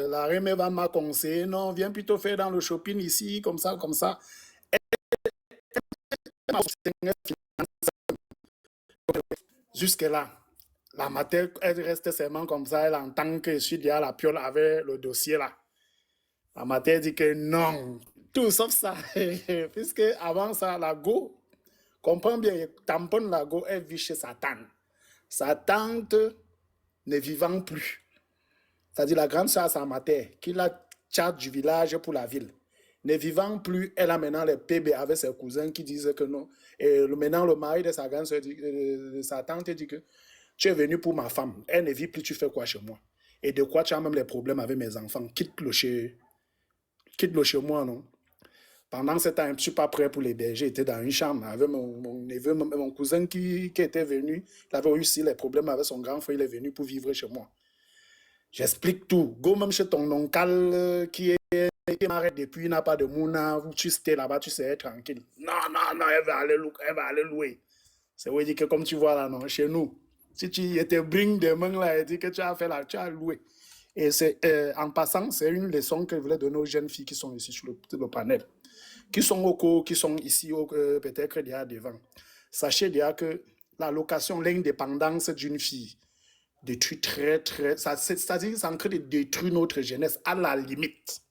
La Rémévan m'a conseillé, non, viens plutôt faire dans le shopping ici, comme ça, comme ça. Jusque-là, la matière, elle reste seulement comme ça, elle entend que je suis derrière la piole avec le dossier là. La matière dit que non, tout sauf ça. Puisque avant ça, la go, comprends bien, tamponne la go, elle vit chez sa tante. Sa tante ne vivant plus. C'est-à-dire la grande sœur sa matière, qui la tchat du village pour la ville. Ne vivant plus, elle a maintenant les PB avec ses cousins qui disent que non. Et maintenant, le mari de sa grande sœur, de sa tante, dit que tu es venu pour ma femme. Elle ne vit plus, tu fais quoi chez moi? Et de quoi tu as même les problèmes avec mes enfants? Quitte-le chez moi, non? Pendant ce temps, je ne suis pas prêt pour l'héberger. J'étais dans une chambre avec mon neveu, mon cousin qui était venu. Il avait eu aussi les problèmes avec son grand frère. Il est venu pour vivre chez moi. J'explique tout. Go même chez ton oncle qui m'arrête depuis, il n'a pas de mouna. Tu sais là-bas, tu sais être tranquille. Non, elle va aller louer. C'est vrai que comme tu vois là, non, chez nous, si tu étais bring des mains là, elle dit que tu as fait là, tu as loué. Et c'est en passant, c'est une leçon que je voulais donner aux jeunes filles qui sont ici sur le panel, qui sont au cours, qui sont ici peut-être déjà devant. Sachez déjà que la location, l'indépendance d'une fille détruit c'est-à-dire c'est en train de détruire notre jeunesse à la limite.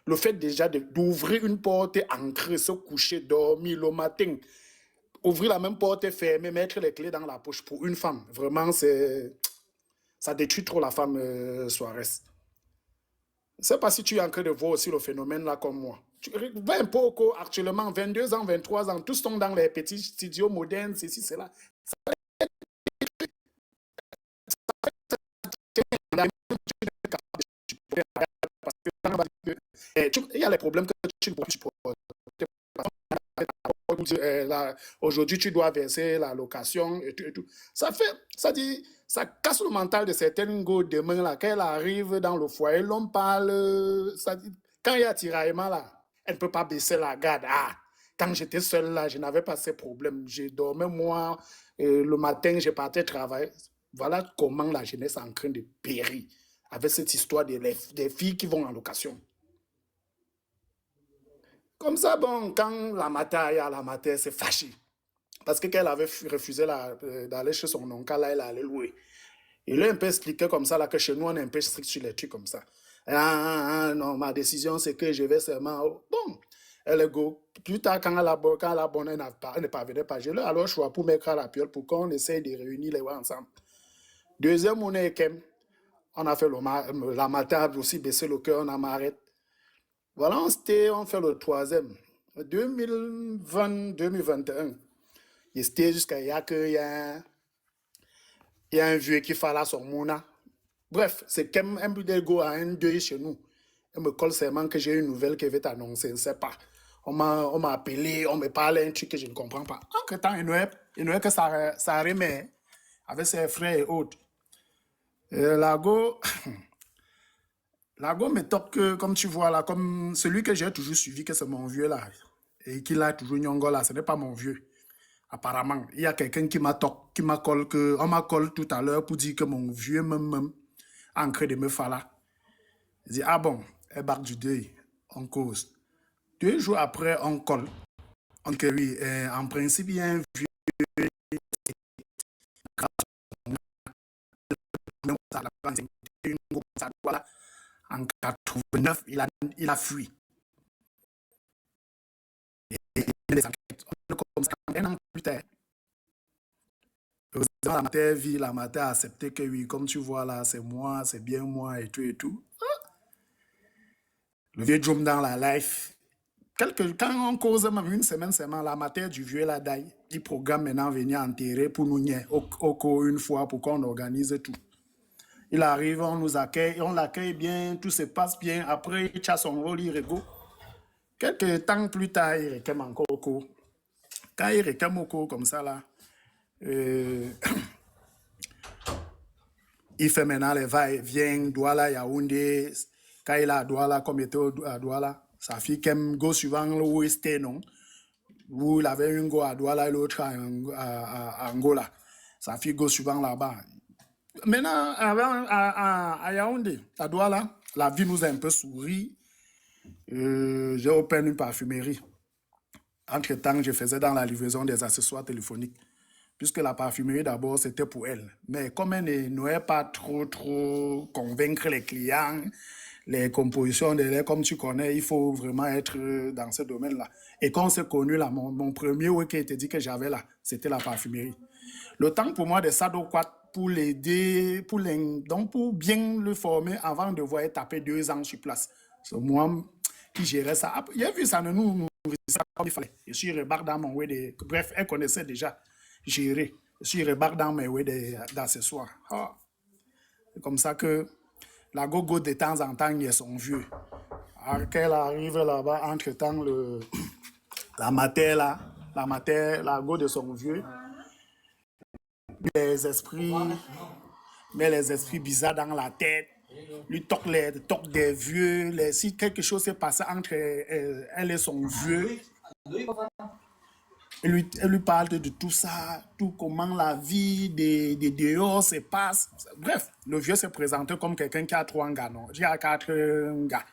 Le fait déjà d'ouvrir une porte, entrer, se coucher, dormir le matin, ouvrir la même porte fermée, mettre les clés dans la poche pour une femme, vraiment, ça détruit trop la femme Suarez. Je ne sais pas si tu es en train de voir aussi le phénomène là comme moi. Tu vois un peu actuellement, 22 ans, 23 ans, tous sont dans les petits studios modernes, ceci, cela. Il y a les problèmes que tu ne peux pas supporter. Aujourd'hui, tu dois verser la location et tout. Ça casse le mental de certaines go demain là. Quand elle arrive dans le foyer, l'homme parle. Quand il y a tiraillement là, elle ne peut pas baisser la garde. Quand j'étais seule là, je n'avais pas ces problèmes. Je dormais moi, le matin, je partais travailler. Voilà comment la jeunesse est en train de périr avec cette histoire des filles qui vont en location. Comme ça, bon, quand la matière s'est fâchée. Parce qu'elle avait refusé d'aller chez son oncle, là, elle allait louer. Il lui a un peu expliqué comme ça, là, que chez nous, on est un peu strict sur les trucs comme ça. Non, ma décision, c'est que je vais seulement... Bon, elle est go. Plus tard, quand elle a bonne, elle ne parvenait pas. Je l'ai alors choisi pour mettre à la piole pour qu'on essaye de réunir les gens ensemble. Deuxième, on a fait la matière aussi, baisser le cœur, on a marré. Voilà, on fait le troisième. 2020-2021. C'était jusqu'à il y a un vieux qui fait là son mouna. Bref, c'est comme un peu de go à un deuil chez nous. Elle me colle seulement que j'ai une nouvelle qui va t'annoncer, je ne sais pas. On m'a appelé, on me parle un truc que je ne comprends pas. Entre-temps, il n'y a que ça remet avec ses frères et autres. Lago me top que, comme tu vois là, comme celui que j'ai toujours suivi, que c'est mon vieux là, et qui l'a toujours nyongo là, ce n'est pas mon vieux. Apparemment, il y a quelqu'un qui m'a collé on m'a collé tout à l'heure pour dire que mon vieux même en train de me faire là. Il dit, ah bon, elle barque du deuil, on cause. 2 jours après, on colle. On dit que oui, en principe, il y a un vieux en 89, il a fui. Et les enquêtes, comme ça, un an plus tard. La matière a accepté que oui, comme tu vois là, c'est moi, c'est bien moi et tout et tout. Le vieux Jom dans la life. Quand on cause même une semaine seulement, la matière du vieux là d'aille, il programme maintenant venir enterrer pour nous nier au une fois pour qu'on organise tout. Il arrive, on nous accueille, on l'accueille bien, tout se passe bien. Après, il a son rôle, il rigole. Quelques temps plus tard, il réclame encore au cours. Quand il réclame au cours comme ça là, il fait maintenant les va-et-vient, Douala, Yaoundé. Quand il est à Douala, comme il était à Douala, sa fille qui aime go suivant où il était, non? Où il avait une go à Douala et l'autre à Angola. Sa fille go suivant là-bas. Maintenant, à Yaoundé, à Douala, la vie nous a un peu souri. J'ai ouvert une parfumerie. Entre-temps, je faisais dans la livraison des accessoires téléphoniques. Puisque la parfumerie, d'abord, c'était pour elle. Mais comme elle n'aurait pas trop convaincre les clients, les compositions de lait, comme tu connais, il faut vraiment être dans ce domaine-là. Et quand on s'est connu là, mon premier oui qui était dit que j'avais là, c'était la parfumerie. Le temps pour moi de s'adéquat pour l'aider, donc pour bien le former avant de voir taper 2 ans sur place. C'est moi qui gérais ça. J'ai vu ça ne nous nourrissait pas comme il fallait. Je suis rebarqué dans mon way de... Bref, elle connaissait déjà gérer. Je suis rebarqué dans mes way d'accessoires. Ah, c'est comme ça que la gogo de temps en temps, ils sont vieux. Alors qu'elle arrive là-bas, entre-temps, la mater là, la go de son vieux, les esprits, met les esprits bizarres dans la tête, lui toque des vieux, si quelque chose s'est passé entre elle et son vieux, elle lui parle de tout ça, tout comment la vie des dehors se passe. Bref, le vieux se présentait comme quelqu'un qui a 3 gars, non, j'ai 4 gars.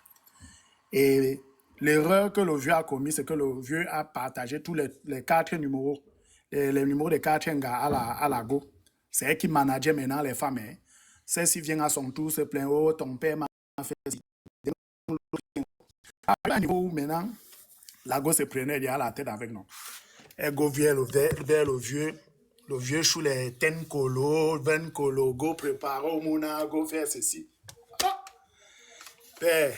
Et l'erreur que le vieux a commis, c'est que le vieux a partagé tous les 4 numéros, les numéros des 4 gars à la go. C'est elle qui manageait maintenant les femmes. Hein. Celle-ci vient à son tour se plaint, oh, ton père m'a fait ci. À un niveau où maintenant, la go se prenait derrière la tête avec nous. Elle go vers le vieux chou les 10 colos, 20 colos, go préparer au mouna, go faire ceci. Ah! Père,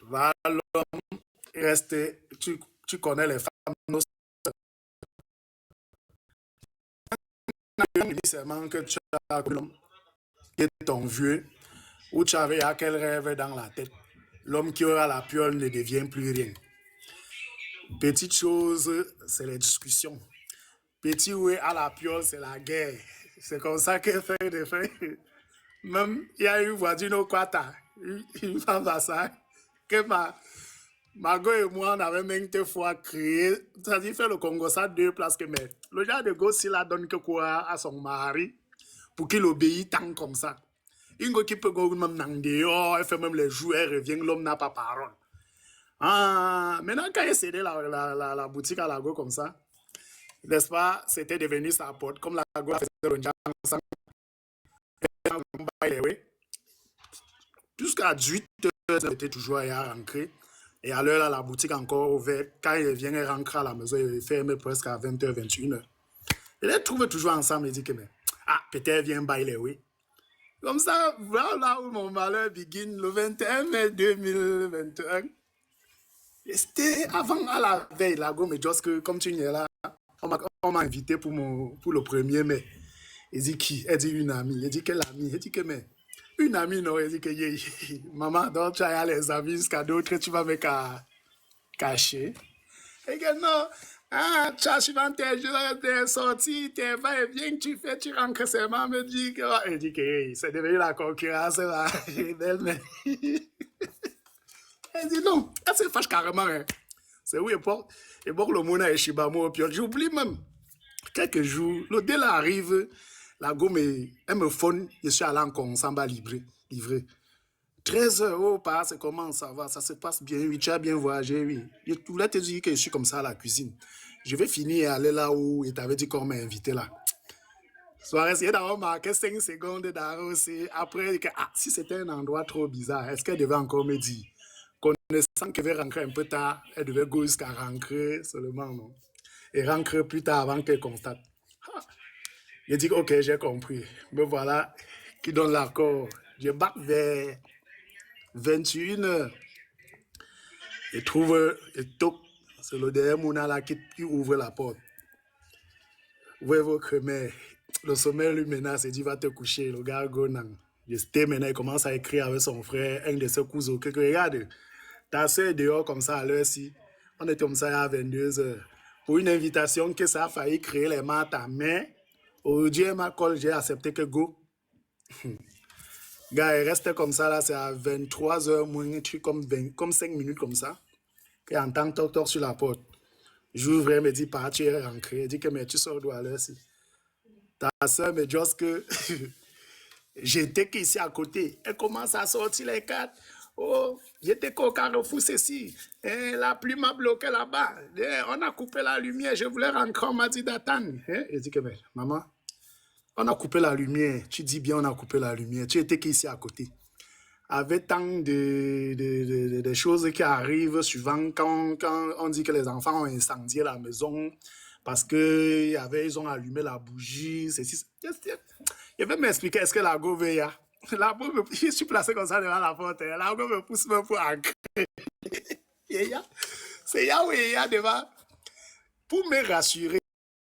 va rester, tu connais les femmes, nos seulement que tu as ton vieux, où tu avais à quel rêve dans la tête. L'homme qui aura la piole ne devient plus rien. Petite chose, c'est les discussions. Petit oui à la piole, c'est la guerre. C'est comme ça qu'elle fait des faits. Même, il y a une voisine au Quata, une femme à ça, que Margot et moi, on avait maintes fois créé, c'est-à-dire faire le Congo ça 2 places que mais le genre de gosse, il a donné que quoi à son mari pour qu'il obéisse tant comme ça. Une go qui peut go même dans dehors, elle fait même les jours, elle revient, l'homme n'a pas parole. Ah, maintenant, quand il cédé la boutique à la go comme ça, n'est-ce pas, c'était devenu sa porte, comme la go faisait le genre ensemble, jusqu'à 18 heures, elle était toujours à rentrer. Et à l'heure, la boutique encore ouverte. Quand il vient, il rentre à la maison, il ferme presque à 20h, 21h. Et les trouve toujours ensemble et dit que, mais, ah, peut-être vient bailler, oui. Comme ça, voilà où mon malheur begin le 21 mai 2021. Et c'était avant à la veille, là, mais juste que, comme tu es là, on m'a invité pour le 1er mai. Il dit qui? Elle dit une amie. Il dit quelle amie? Il dit que, mais, une amie, non, il dit que, maman, donc tu as les amis jusqu'à d'autres, tu vas me cacher. Et que non, ah, tu as suivant tes jours, tes sorties, tes va et vient, tu fais, tu rentres seulement, me dit que, elle dit que, hey, c'est devenu la concurrence, là. Elle dit non, elle se fâche carrément, hein. C'est où, et pour le monde est Shibamo, puis j'oublie même, quelques jours, le délai arrive, la gomme, elle me phone, je suis allé en Consamba livrer. 13 heures, oh, c'est comment ça va, ça se passe bien, oui, tu as bien voyagé, oui. Je voulais te dire que je suis comme ça à la cuisine. Je vais finir et aller là où il t'avait dit qu'on m'a invité là. Soit essayer d'avoir marqué 5 secondes d'arrosé. Après, ah, si c'était un endroit trop bizarre, est-ce qu'elle devait encore me dire? Connaissant qu'elle devait rentrer un peu tard, elle devait go jusqu'à rentrer seulement, non? Et rentrer plus tard avant qu'elle constate. Ah. J'ai dit, ok, j'ai compris. Me voilà qui donne l'accord. Je back vers 21 heures. Et trouve, et top, c'est le dernier mouna là qui ouvre la porte. Voyez-vous que le sommeil lui menace et dit va te coucher, le gars go nan. J'étais maintenant, il commence à écrire avec son frère, un de ses cousins, que regarde, ta soeur est dehors comme ça à l'heure-ci. On était comme ça à 22 heures. Pour une invitation que ça a failli créer les maths à main, aujourd'hui, ma colle, j'ai accepté que go. Gars, il reste comme ça là, c'est à 23 heures, moins un truc comme 5 minutes comme ça. Et entend toc sur la porte. J'ouvre, elle me dit, pas, tu es rentré. Elle dit que mais tu sors d'où à l'heure-ci? Ta soeur me dit que J'étais ici à côté. Elle commence à sortir les cartes. Oh, j'étais qu'au carrefour, ceci. La pluie m'a bloqué là-bas. On a coupé la lumière. Je voulais rentrer, on m'a dit d'attendre. Je dis que, mais, maman, on a coupé la lumière. Tu dis bien, on a coupé la lumière. Tu étais ici à côté. Avec tant de choses qui arrivent souvent quand on dit que les enfants ont incendié la maison parce qu'ils ont allumé la bougie. Je vais m'expliquer, est-ce que la go veille? La go je suis placé comme ça devant la porte. La go me pousse même pour ancrer. C'est Yahweh devant pour me rassurer.